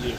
जी।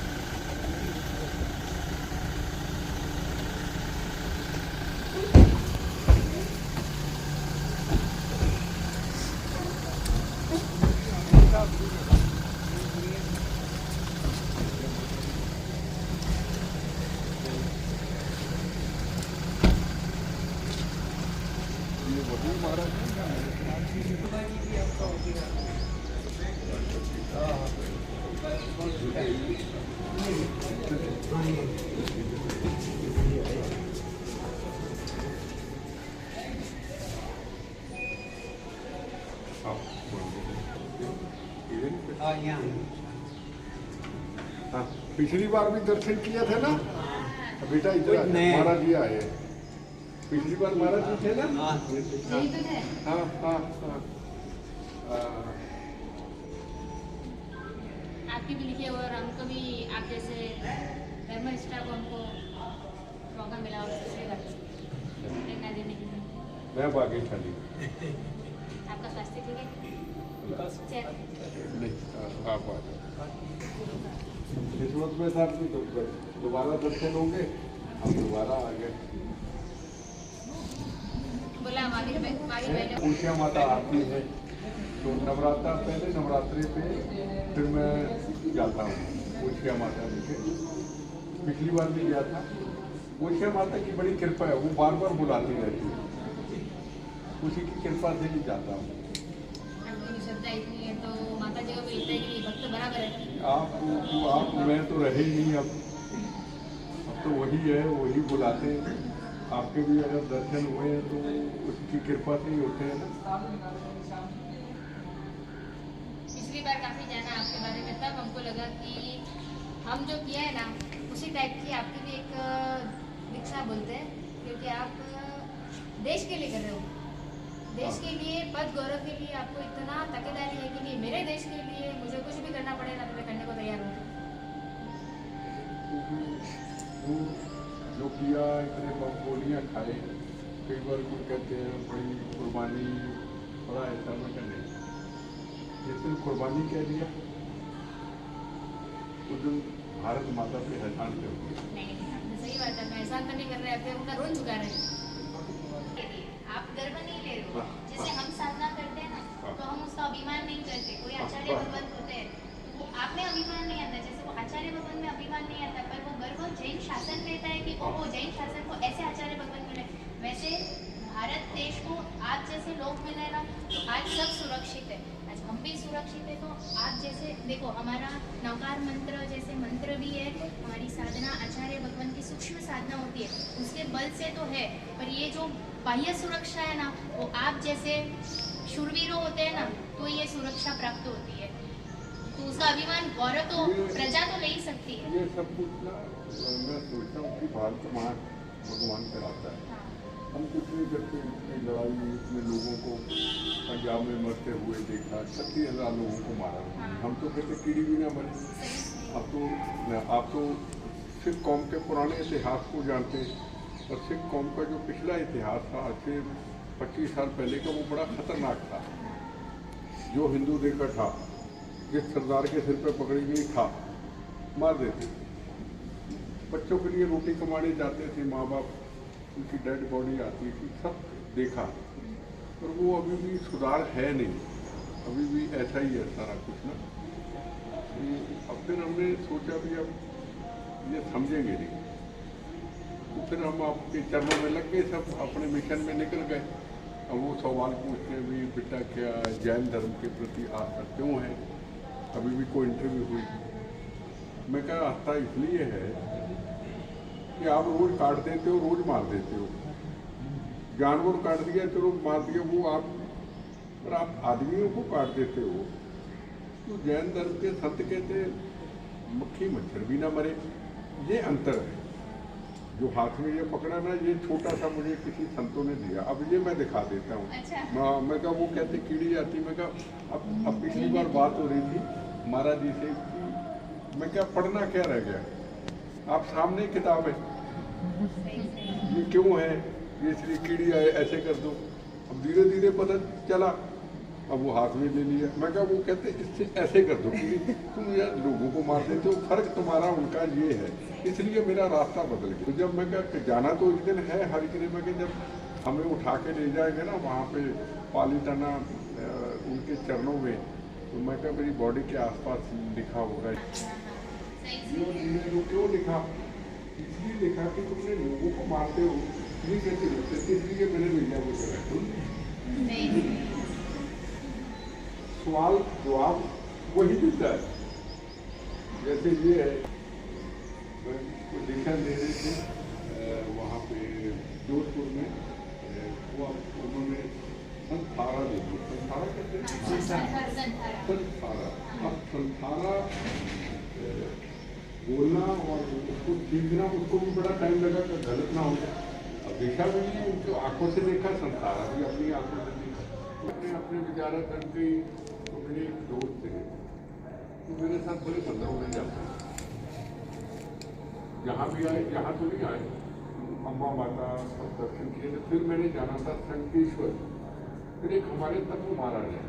हाँ, पिछली बार भी दर्शन किया था ना बेटा, इधर महाराज जी आए। पिछली बार महाराज जी थे ना। हाँ हाँ हाँ हाँ। आपकी भी लिखी और हमको भी आप जैसे धर्मनिष्ठा को हमको मौका मिला और प्रेरणा देने की। मैं भाग्यशाली। आपका स्वास्थ्य ठीक है? नहीं, आप आ जाओ। इस वक्त में साथ नहीं, तो दोबारा दर्शन होंगे, हम दोबारा आ गए। बोला आगे पहले उषा माता आती है तो नवरात्र, पहले नवरात्रि पे फिर मैं जाता हूँ उषा माता देखे। पिछली बार भी गया था। उषा माता की बड़ी कृपा है, वो बार बार बुलाती रहती है, उसी की कृपा से ही जाता हूँ। श्रद्धा इतनी है तो माता जी को भी लगता है कि भक्त बराबर है। आप मैं तो रहे ही नहीं, अब तो वही है, वही बुलाते हैं। आपके भी अगर दर्शन हुए हैं तो उसकी कृपा से ही होते हैं ना। पिछली बार काफी जाना आपके बारे में, तब हमको लगा कि हम जो किया है ना उसी टाइप की आपकी भी एक दीक्षा बोलते हैं, क्योंकि आप देश के लिए कर रहे हो, देश के लिए, पद गौरव के लिए आपको इतना ताकेदारी है कि नहीं मेरे देश के लिए मुझे कुछ भी करना पड़ेगा तो मैं करने को तैयार हूँ। जो किया, इतने बम गोलियाँ खाए, कई बार कोई कहते हैं बड़ी कुर्बानी, बड़ा ऐसा मैं कर नहीं, जिसने कुर्बानी कह दिया उस दिन भारत माता पे एहसान कर दिया। नहीं, सही बात है, मैं एहसान तो नहीं कर रहे, अपने उनका ऋण चुका रहे हैं। आप गर्व नहीं ले रहे हो, जैसे हम साधना करते हैं ना तो हम उसका अभिमान नहीं करते। कोई आचार्य भगवत होते हैं तो आप में अभिमान नहीं आता, जैसे वो आचार्य भगवत में अभिमान नहीं आता, पर वो गर्व जैन शासन रहता है कि वो जैन शासन को ऐसे आचार्य भगवत मिले। वैसे भारत देश को आप जैसे लोग मिले ना तो आज सब सुरक्षित है, आज हम भी सुरक्षित है। तो आप जैसे देखो, हमारा नवकार मंत्र जैसे मंत्र भी है, हमारी साधना आचार्य भगवान की सूक्ष्म साधना होती है, उसके बल से तो है, पर ये जो बाह्य सुरक्षा है ना वो आप जैसे शूरवीरों होते हैं ना तो ये सुरक्षा प्राप्त होती है। तो उसका अभिमान गौरव तो प्रजा तो ले ही सकती है। ये सब कुछ ना मैं सोचता हूँ कि भारत महान भगवान कराता है। हाँ। हम कुछ नहीं करते, इतनी लड़ाई, इतने लोगों को पंजाब में मरते हुए देखा, 36,000 लोगों को मारा। हाँ। हम तो कहते कीड़ी भी ना मरे। अब तो आप तो सिख कौम के पुराने इतिहास को जानते हैं, और सिख कौम का जो पिछला इतिहास था आज से 25 साल पहले का, वो बड़ा खतरनाक था। जो हिंदू देखा था, जिस सरदार के सिर पे पकड़ी गई था, मार देते थे। बच्चों के लिए रोटी कमाने जाते थे माँ बाप, उनकी डेड बॉडी आती थी, सब देखा, पर वो अभी भी सुधार है नहीं, अभी भी ऐसा ही है सारा कुछ ना। अब फिर हमने सोचा भी अब ये समझेंगे नहीं, तो फिर हम आपके चरणों में लग गए, सब अपने मिशन में निकल गए। अब वो सवाल पूछते हैं भी बेटा क्या जैन धर्म के प्रति आस्था क्यों है। अभी भी कोई इंटरव्यू हुई, मैं कहा आस्था इसलिए है कि आप रोज काट देते हो, रोज मार देते हो, जानवर काट दिया चलो मार दिया, वो आप, पर आप आदमियों को काट देते हो। तो जैन धर्म के संत कहते मक्खी मच्छर भी ना मरे, ये अंतर है। जो हाथ में ये पकड़ा ना, ये छोटा सा मुझे किसी संतों ने दिया, अब ये मैं दिखा देता हूँ। अच्छा। मैं कहा वो कहते कीड़ी आती, मैं कहा अब पिछली बार बात हो रही थी महाराज जी से कि मैं क्या पढ़ना क्या रह गया, आप सामने किताब है, ये क्यों है, ये इसलिए कीड़ी आए ऐसे कर दो। अब धीरे धीरे पता चला, अब वो हाथ में ले लिया। मैं कहा वो कहते इससे ऐसे कर दो कि तुम यार लोगों को मार देते हो, फर्क तुम्हारा उनका ये है, इसलिए मेरा रास्ता बदल गया। तो जब मैं कहा जाना तो एक दिन है हर किले में, कि जब हमें उठा के ले जाएंगे ना वहाँ पे पालीताना उनके चरणों में, तो मैं कहा मेरी बॉडी के आसपास लिखा होगा। क्यों लिखा? इसलिए लिखा कि तुमने लोगों को मारते हो, ये कैसे लगते, इसलिए मैंने मीडिया को चला। सवाल जवाब वही देता है। जैसे ये है, पोजीशन दे रहे थे वहाँ पे जोधपुर में, वो उन्होंने संथारा दे दी। संथारा कहते हैं, संथारा। अब संथारा बोलना और उसको सीखना, उसको भी बड़ा टाइम लगा कि गलत ना हो जाए। अब देखा भी नहीं, उनको आंखों से देखा, संसारा भी अपनी आंखों से देखा। मैंने अपने विचारक बन के, तो मेरे एक दोस्त थे, तो मेरे साथ बड़े संदर्भ में जाते हैं, जहाँ भी आए, यहाँ तो नहीं आए, अम्मा माता सब दर्शन किए। फिर मैंने जाना था शंकेश्वर, फिर एक हमारे तत्व महाराज है,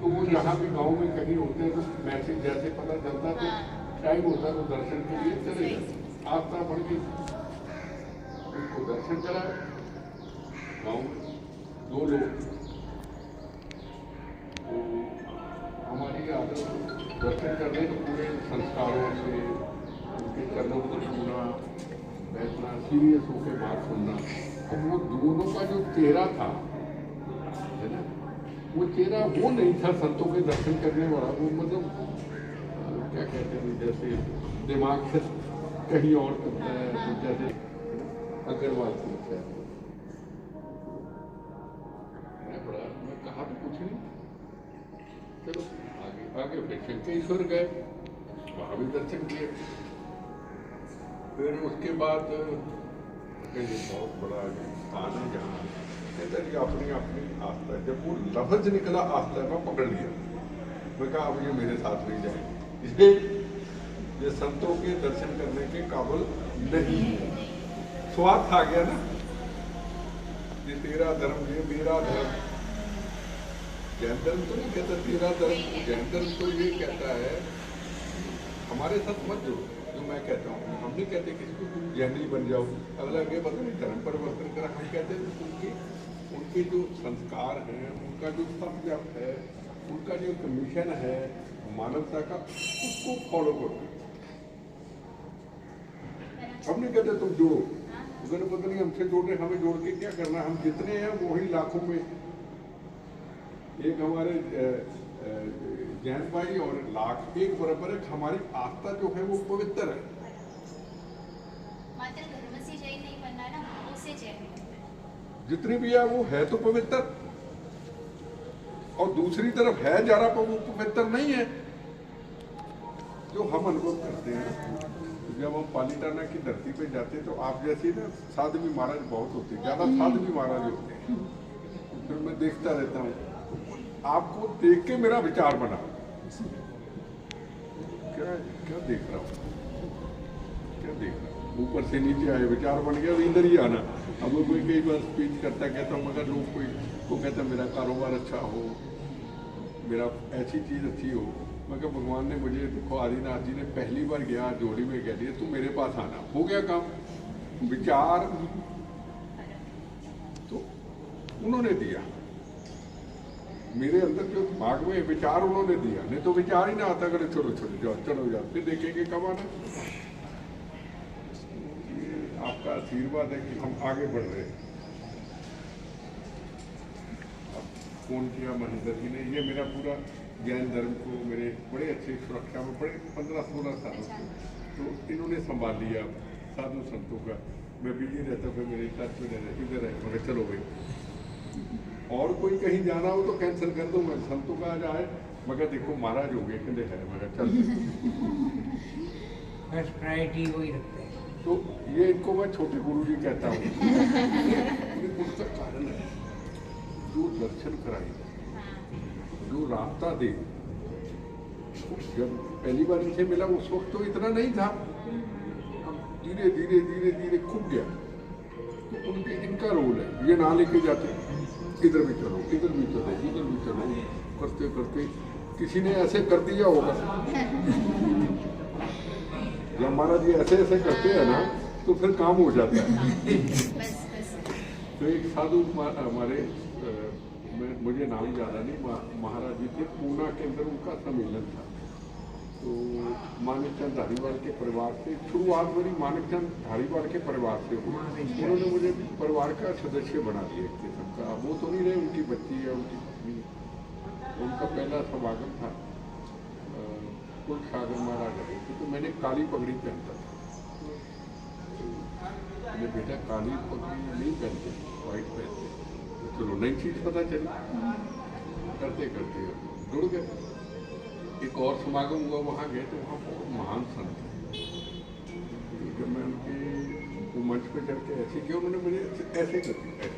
तो वो जहाँ भी गांव में कहीं होते हैं तो मैसेज जैसे पता चलता तो टाइम होता तो दर्शन के लिए चले जाते। आस्था बढ़ गई, उनको दर्शन करा गाँव में 2 लोग। तो हमारी आदत दर्शन करने तो पूरे संस्कारों से उनके चरणों को छूना, बैठना, सीरियस होकर बात सुनना। अब वो दोनों का जो चेहरा था, है ना, वो चेहरा वो नहीं था संतों के दर्शन करने वाला। वो मतलब क्या कहते हैं, जैसे दिमाग से कहीं और करता है, तो जैसे अग्रवाल पूछता है। मैं कहा तो कुछ नहीं, चलो आगे फिर शंकेश्वर गए, वहाँ भी दर्शन किए। फिर उसके बाद बहुत बड़ा स्थान है जहाँ कहता है अपनी अपनी आस्था है। जब वो लफ्ज निकला आस्था, मैं पकड़ लिया। मैं कहा अब ये मेरे साथ नहीं जाए, इसलिए ये संतों के दर्शन करने के काबिल नहीं है। स्वार्थ आ गया ना, ये तेरा धर्म, ये मेरा धर्म। जैन धर्म तो नहीं कहता तेरा धर्म, जैन धर्म तो ये कहता है हमारे साथ मत जुड़ो। जो मैं कहता हूँ, हम नहीं कहते किसी को तुम जैनी बन जाओ, अगला के पता नहीं धर्म परिवर्तन करा। हम कहते हैं उनके जो संस्कार हैं, उनका जो तप है, उनका जो मिशन है मानवता का, उसको फॉलो करो। हम नहीं कहते तुम जोड़ो, अगर पता नहीं हमसे जोड़ने, हमें जोड़ के क्या करना, हम जितने हैं वही लाखों में। एक हमारे जैन भाई और लाख एक बराबर है। हमारी आस्था जो है वो पवित्र है। मात्र धर्म से जैन नहीं बनना ना, उससे जैन जितनी भी है वो है तो पवित्र, और दूसरी तरफ है जरा पर वो पवित्र नहीं है। जो हम अनुभव करते हैं जब हम पालीताना की धरती पे जाते हैं, तो आप जैसे ना साधवी महाराज बहुत होते हैं, ज्यादा साधवी महाराज होते हैं। फिर मैं देखता रहता हूँ, आपको देख के मेरा विचार बना, क्या क्या देख रहा हूँ, क्या देख रहा हूँ, ऊपर से नीचे आए विचार बन गया, इधर ही आना। अब कोई कई बार स्पीच करता कहता हूँ, मगर लोग कोई को कहता मेरा कारोबार अच्छा हो, मेरा ऐसी चीज़ अच्छी हो। मगर भगवान ने मुझे, देखो आदिनाथ जी ने पहली बार गया जोड़ी में कह दिया तू मेरे पास आना, हो गया काम। विचार तो उन्होंने दिया, मेरे अंदर जो दिमाग में विचार उन्होंने दिया, नहीं तो विचार ही ना आता, अगर चलो चलो जाओ चलो जाओ, फिर देखेंगे कब आना। आपका आशीर्वाद है कि हम आगे बढ़ रहे हैं। अब फोन किया महेंद्र जी ने, ये मेरा पूरा जैन धर्म को मेरे बड़े अच्छे सुरक्षा में बड़े 15-16 सालों से तो इन्होंने संभाल लिया साधु संतों का। मैं बिजी रहता, फिर मेरे टच में रहता, इधर है, मगर चलो भाई और कोई कहीं जाना हो तो कैंसिल कर दो, मैं संतों का आज आए, मगर देखो महाराज हो गए कहते है, मगर चल फर्स्ट प्रायोरिटी वही रखते हैं। तो ये इनको मैं छोटे गुरु जी कहता हूँ। उसका कारण है जो दर्शन कराए, जो रास्ता दे। जब पहली बार इनसे मिला उस वक्त तो इतना नहीं था, धीरे धीरे धीरे धीरे खूब गया। तो उनके इनका रोल है, ये ना लेके जाते, इधर भी चलो, इधर भी चलो, इधर भी चलो, करते करते किसी ने ऐसे कर दिया होगा। जब महाराज जी ऐसे ऐसे करते हैं ना तो फिर काम हो जाता है। तो एक साधु हमारे मुझे नाम ज़्यादा नहीं, महाराज जी थे, पूना के अंदर उनका सम्मेलन था। तो मानिकचंद धारीवाल के परिवार से शुरुआत मेरी मानिकचंद धारीवाल के परिवार से हुई। उन्होंने मुझे परिवार का सदस्य बना दिया एक किस्म का। वो तो नहीं रहे, उनकी बच्ची है, उनकी पत्नी। उनका पहला समागम था कुल सागर महाराज रहे थे, तो मैंने काली पगड़ी पहनता था। मैंने बेटा काली पगड़ी नहीं पहनते, वाइट पहनते। तो चलो नई चीज़ पता चली, करते करते जुड़ गए। एक और समागम हुआ, वहाँ गए तो वहाँ बहुत महान संत थे। जब मैं उनके मंच पे चढ़ के ऐसे किया, उन्होंने मुझे ऐसे कर दिया,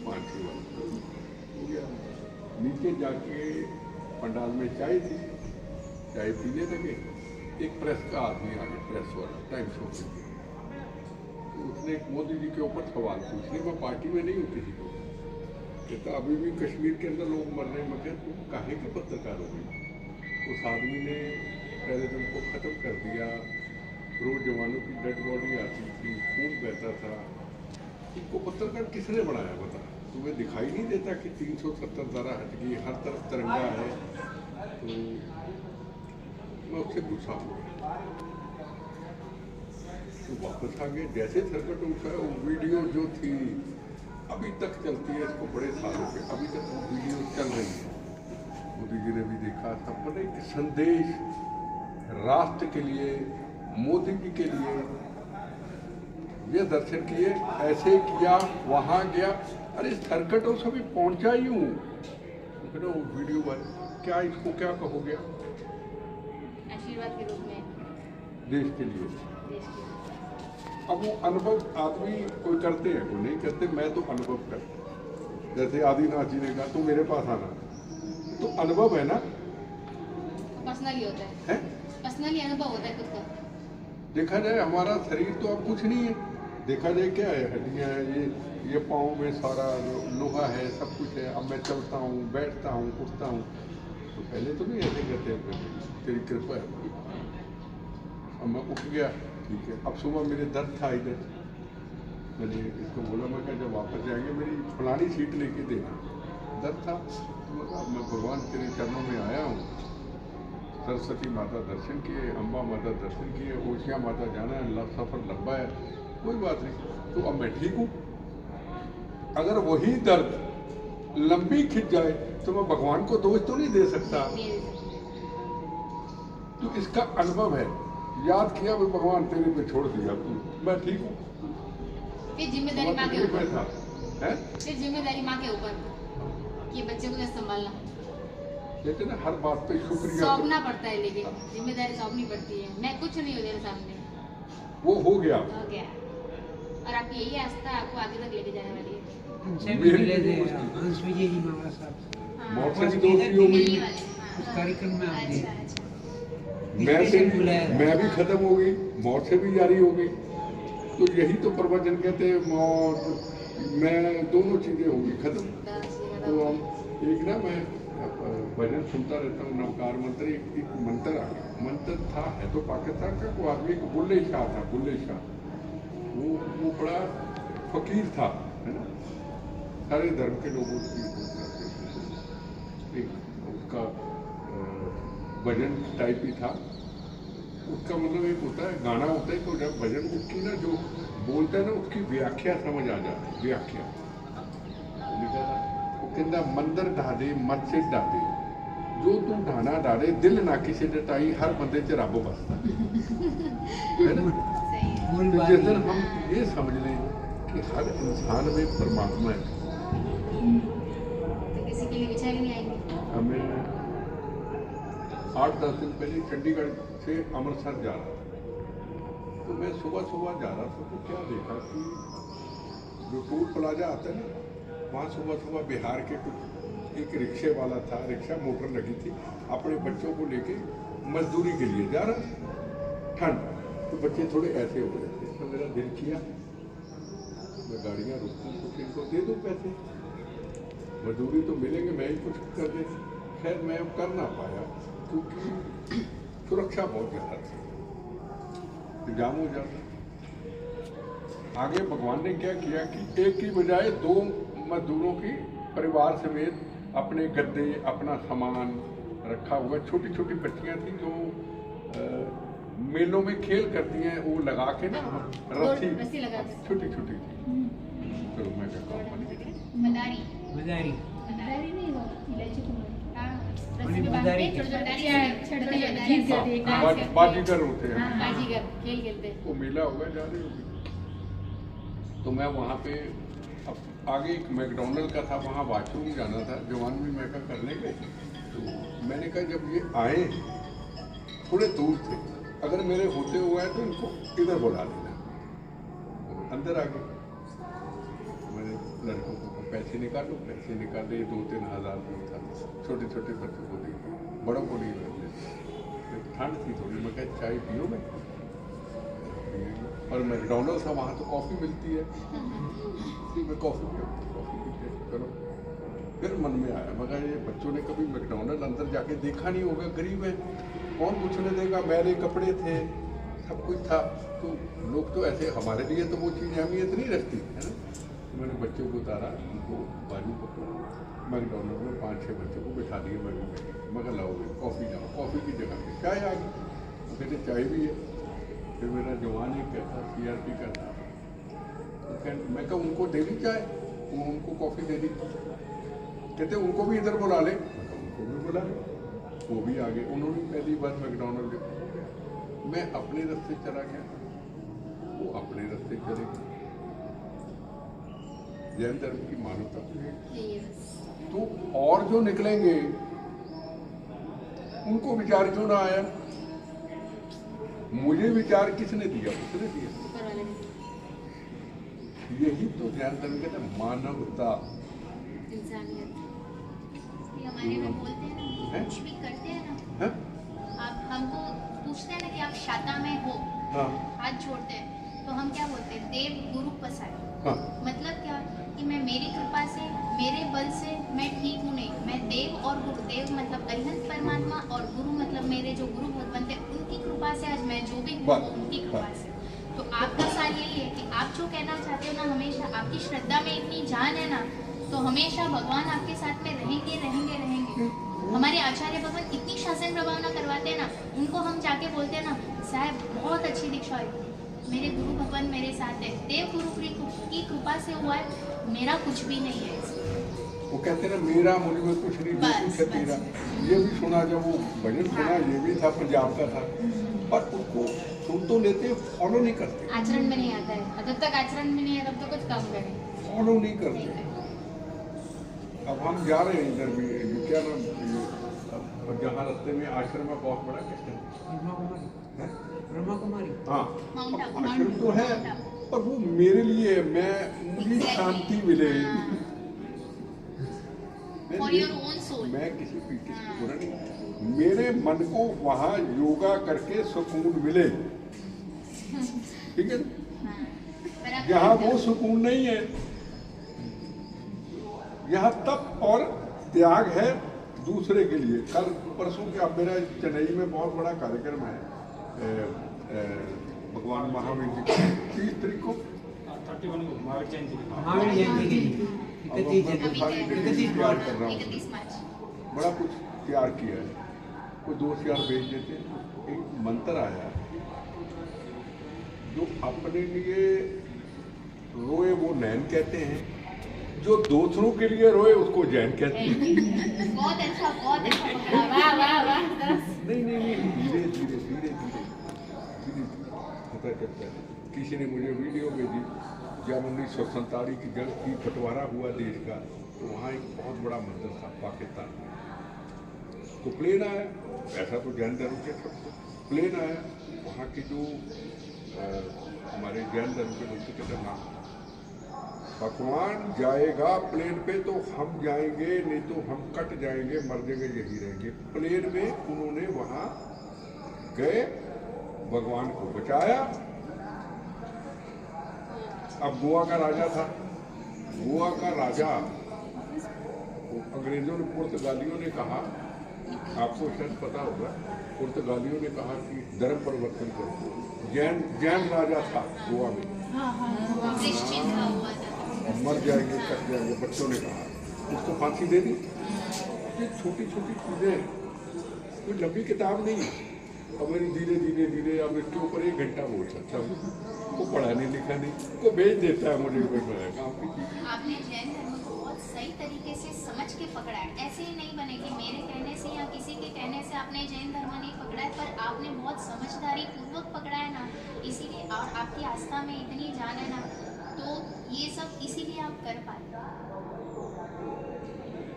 5-6 बार। नीचे जाके पंडाल में चाय थी, चाय पीने लगे। एक प्रेस का आदमी आ गया, प्रेस वाला, टाइम्स ऑफ इंडिया। तो उसने मोदी जी के ऊपर सवाल पूछने, मैं पार्टी में नहीं हूँ किसी को, कहता अभी भी कश्मीर के अंदर लोग मर रहे हैं। मैं तुम काहे के पत्रकार हो गई? उस आदमी ने पहले दिन को ख़त्म कर दिया। रोज जवानों की डेड बॉडी आती थी, खून बहता था। इनको पत्रकार किसने बनाया बता? तुम्हें दिखाई नहीं देता कि 370 धारा हट गई, हर तरफ तिरंगा है? तो मैं उससे गुस्सा हो गया, तो वापस आ गए। जैसे सर्कट उठा, वो वीडियो जो थी अभी तक चलती है, इसको बड़े सालों पे अभी तक वो वीडियो चल रही है। मोदी जी ने भी देखा था। बड़े एक संदेश राष्ट्र के लिए, मोदी जी के लिए, ये दर्शन किए, ऐसे किया, वहाँ गया। अरे सर्कटों से भी पहुँचा ही हूँ। वो वीडियो वाले क्या, इसको क्या कहोगे? आशीर्वाद के रूप में देश के लिए। अब वो अनुभव आदमी कोई करते हैं, कोई नहीं करते। मैं तो अनुभव करता। जैसे आदिनाथ जी ने कहा तू मेरे पास आना, तो अनुभव है ना, पर्सनली होता है, पर्सनली अनुभव होता है खुद का। देखा जाए हमारा शरीर तो अब कुछ नहीं है, देखा जाए क्या है, हड्डियाँ हैं, ये पाँव में सारा लोहा है, सब कुछ है। अब मैं चलता हूँ, बैठता हूँ, उठता हूँ। तो पहले तो नहीं ऐसे कहते हैं, तेरी कृपा है। अब मैं उठ गया, ठीक है। अब सुबह मेरे दर्द था इधर, मैंने इसको बोला, मैं क्या जब वापस जाएंगे मेरी फलानी सीट लेके देना। दर्द था तो मैं कहा मैं भगवान तेरे चरणों में आया हूँ। सरस्वती माता दर्शन किए, अम्बा माता दर्शन किए, ओशिया माता जाना है, सफ़र लंबा है, कोई बात नहीं। तो अब मैं ठीक हूँ। अगर वही दर्द लंबी खिंच जाए तो मैं भगवान को दोष तो नहीं दे सकता। तो इसका अनुभव है, याद किया भी भगवान तेरे पे छोड़ दिया, मैं ठीक हूँ। फिर जिम्मेदारी माँ के ऊपर है, फिर जिम्मेदारी माँ के ऊपर, ये बच्चे को कैसे संभालना। लेकिन हर बात पे शुक्रिया सौंपना पड़ता है, लेकिन जिम्मेदारी सौंपनी पड़ती है। मैं कुछ नहीं हूँ तेरे सामने, वो हो गया। और आपकी यही आस्था आपको आगे तक लेके जाने वाली है। उनसे भी मिले थे हंस विजय जी मामा साहब, मौत से भी दोस्ती हो गई। उस कार्यक्रम में आप मैं भी खत्म हो गई, मौत से भी जारी हो गई। तो यही तो प्रवचन कहते हैं, मौत मैं दोनों चीजें हो गई खत्म। तो एक ना मैं भजन सुनता रहता हूँ, नवकार मंत्र, एक मंत्र आ गया। मंत्र था, है तो पाकिस्तान का, कोई आदमी बुल्ले शाह था, बुल्ले शाह। वो बड़ा फकीर था, है ना, सारे धर्म के लोग उसकी उसका भजन टाइप ही था। उसका मतलब एक होता है, गाना होता है, तो जब भजन उसकी ना जो बोलता है ना, उसकी व्याख्या समझ आ जाती, व्याख्या लिखा था। वो कहता मंदिर ढा दे, मस्जिद ढा दे, जो तू ढाना डाले, दिल ना किसी डटाई, हर बंदे च रब बसता है ना। तो जिस दिन हम ये समझ लें कि हर इंसान में परमात्मा है, तो किसी के लिए विचार ही नहीं आएंगे। हमें 8-10 दिन पहले चंडीगढ़ से अमृतसर जा रहा था। तो मैं सुबह सुबह जा रहा था, तो क्या देखा कि जो टोल प्लाजा आता है ना, वहाँ सुबह सुबह बिहार के कुछ एक रिक्शे वाला था, रिक्शा मोटर लगी थी, अपने बच्चों को लेके मजदूरी के लिए जा रहा था। ठंड, तो बच्चे थोड़े ऐसे हो रहे थे। तो मेरा दिल किया मैं गाड़ियाँ रोकूँ, कुछ इनको दे दूँ पैसे, मजदूरी तो मिलेंगे, मैं ही कुछ कर दे। खैर मैं अब कर ना पाया क्योंकि सुरक्षा बहुत ज़्यादा थी, जाम हो जाता। आगे भगवान ने क्या किया कि एक की बजाय 2 मजदूरों की परिवार समेत अपने गद्दे, अपना सामान रखा हुआ, छोटी छोटी बच्चियाँ थी जो मेलों में खेल करती हैं, वो लगा के ना रस्सी लगा के। छोटी छोटी थी। तो मैं कहता हूँ मदारी मदारी नहीं हो इलायची कुमारी। हाँ, मनी रस्सी में मदारी बांधते क्या? बाजीगर होते हैं, बाजीगर खेल खेलते हैं। वो मेला होगा, जा रही होगी। तो मैं वहाँ पे अब आगे एक मैकडोनल्ड का था, वहाँ वॉशरूम जाना था, जवान भी मैं का करने गए। तो मैंने कहा जब ये आए थोड़े दूर थे, अगर मेरे होते हुए हैं तो इनको इधर बुला लेना। अंदर आ गए, मैंने लड़कों को पैसे निकालो, पैसे निकाले, 2-3 हज़ार रुपये था, छोटे छोटे बच्चों को दिए, बड़ों को नहीं रखते। ठंड थी थोड़ी, मैं कहा चाय पियो मैं, और मैकडोनल्ड था वहाँ तो कॉफ़ी मिलती है, मैं कॉफ़ी पीते, चलो। फिर मन में आया, मगर ये बच्चों ने कभी मैकडोनल्ड अंदर जाके देखा नहीं होगा, गरीब है, कौन पूछने देगा, मेरे कपड़े थे, सब कुछ था, तो लोग तो ऐसे, हमारे लिए तो वो चीज़ अहमियत नहीं रखती है ना। तो मैंने बच्चों को उतारा, उनको बाजू पकड़ो, मैकडोनल्ड में 5-6 बच्चों को बिठा दिए, मैं भी बैठी, मगर लाओ कॉफ़ी लाओ, कॉफ़ी की जगह पे चाय आ गई, तो कहते चाय भी है। फिर मेरा जवान एक कहता CRP का था, तो मैं कहा उनको दे दी चाय, वो उनको कॉफ़ी दे दी, कहते उनको भी इधर बुला ले, उनको भी बुला ले, वो भी आ गए। उन्होंने पहली बार मैकडोनल्ड, मैं अपने रास्ते चला गया, वो अपने रास्ते चले गए। जैन धर्म की मान्यता तो, और जो निकलेंगे उनको विचार क्यों ना आया? मुझे विचार किसने दिया? उसने दिया। यही तो जैन धर्म कहते हैं, मानवता, इंसानियत। हमारे में बोलते हैं ना, कुछ भी करते हैं ना, आप हमको पूछते हैं ना कि आप शाता में हो, हाथ जोड़ते हैं, तो हम क्या बोलते हैं? देव गुरु पसारे। मतलब क्या कि मैं, मेरी कृपा से, मेरे बल से मैं ठीक हूँ नहीं, मैं देव और गुरु, देव मतलब अरिहंत परमात्मा, और गुरु मतलब मेरे जो गुरु भगवान थे, उनकी कृपा से आज मैं जो भी हूँ उनकी कृपा से। तो आपका साल यही है कि आप जो कहना चाहते हो ना, हमेशा आपकी श्रद्धा में इतनी जान है ना, तो हमेशा भगवान आपके साथ में रहेंगे रहेंगे रहेंगे। हमारे आचार्य भगवान इतनी शासन प्रभावना करवाते हैं ना, उनको हम जाके बोलते हैं ना, साहब बहुत अच्छी दीक्षा है, मेरे गुरु भगवान मेरे साथ है, देव गुरु की कृपा से हुआ है, मेरा कुछ भी नहीं है। वो कहते हैं ना, मेरा मुझ में कुछ नहीं, जो कुछ है तेरा। ये भी सुना, जब वो भजन सुना, ये भी था, पंजाब का था, पर उनको सुन तो लेते, फॉलो नहीं करते, आचरण में नहीं आता है। जब तक आचरण में नहीं है तब तो कुछ काम करें, फॉलो नहीं करते। अब हम जा रहे हैं इधर भी, क्या नाम, जहाँ रास्ते में आश्रम है, बहुत बड़ा क्या ब्रह्मा कुमारी, हाँ आश्रम तो है, पर वो मेरे लिए, मुझे शांति मिले, मैं किसी पीछे बुरा नहीं, मेरे मन को वहाँ योगा करके सुकून मिले, ठीक है। यहाँ वो सुकून नहीं है, यहाँ तप और त्याग है दूसरे के लिए। कल परसों के, अब मेरा चेन्नई में बहुत बड़ा कार्यक्रम है, भगवान महावीर जी का 30 तारीख को, 31 को महावीर जयंती के लिए 31 मार्च। बड़ा कुछ तैयार किया है, कोई दोस्त यार भेज देते। एक मंत्र आया, जो अपने लिए रोए वो नैन कहते हैं, जो दूसरों के लिए रोए उसको जैन कहते हैं। बहुत अच्छा, बहुत अच्छा, वाह वाह वाह। नहीं, धीरे धीरे धीरे धीरे पता चलता है। किसी ने मुझे वीडियो भेजी, जब 1947 की जंग की बंटवारा हुआ देश का, तो वहाँ एक बहुत बड़ा मंदिर था पाकिस्तान में, तो प्लेन आया, ऐसा तो जैन धर्म के सबसे, प्लेन आया, वहाँ की जो हमारे जैन धर्म के लोग कहते नाम, भगवान जाएगा प्लेन पे तो हम जाएंगे, नहीं तो हम कट जाएंगे, मर जाएंगे, यही रहेंगे। प्लेन में उन्होंने वहाँ गए, भगवान को बचाया। अब गोवा का राजा था, गोवा का राजा, अंग्रेजों ने, पुर्तगालियों ने कहा, आपको शायद पता होगा, पुर्तगालियों ने कहा कि धर्म परिवर्तन करो। जैन राजा था गोवा में, क्रिश्चियन का हुआ था। मर जाएंगे, कट जाएंगे, बच्चों ने कहा, उसको फांसी दे दी। ये छोटी छोटी चीजें, कोई लंबी किताब नहीं है। अब मेरी धीरे धीरे धीरे अब इसके ऊपर 1 घंटा बोल सकता हूँ, को पढ़ाने लिखाने को भेज देता है मुझे कोई काम की चीज। आपने जैन धर्म को बहुत सही तरीके से समझ के पकड़ा है। ऐसे ही नहीं बने कि मेरे कहने से या किसी के कहने से आपने जैन धर्म नहीं पकड़ा है, पर आपने बहुत समझदारी पूर्वक पकड़ा है ना, इसीलिए और आपकी आस्था में इतनी जान है ना, तो ये सब इसीलिए आप कर पाए।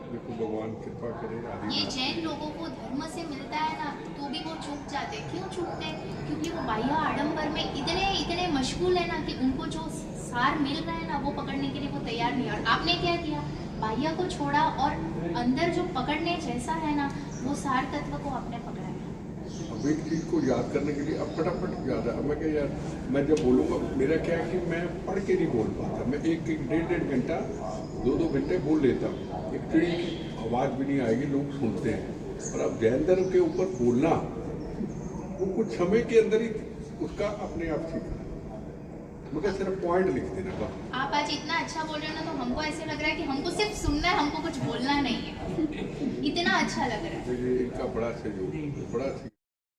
देखो भगवान कृपा करे। ये जैन लोगों को धर्म से मिलता है ना, तो भी वो चूक जाते। क्यों चूकते हैं? क्योंकि वो बाह्य आडंबर में इतने मशगूल है ना कि उनको जो सार मिल रहा है ना, वो पकड़ने के लिए वो तैयार नहीं है। और आपने क्या किया? बाह्य को छोड़ा और अंदर जो पकड़ने जैसा है ना, वो सार तत्व को आपने पकड़ा है। अब एक चीज को याद करने के लिए अब फटाफट याद है। मैं क्या यार, मैं जब बोलूँगा, मेरा क्या है कि मैं पढ़ के नहीं बोल पाता। मैं 1-1 घंटा 2-2 घंटे बोल लेता हूँ, एक चिड़ी की आवाज़ भी नहीं आएगी, लोग सुनते हैं। और अब जैन धर्म के ऊपर बोलना, वो कुछ समय के अंदर ही उसका अपने आप सीखना। मुझे सिर्फ पॉइंट लिख देना बस। आप आज इतना अच्छा बोल रहे हो ना, तो हमको ऐसे लग रहा है कि हमको सिर्फ सुनना है, हमको कुछ बोलना नहीं है। इतना अच्छा लग रहा है। तो ये इनका बड़ा सहयोग, बड़ा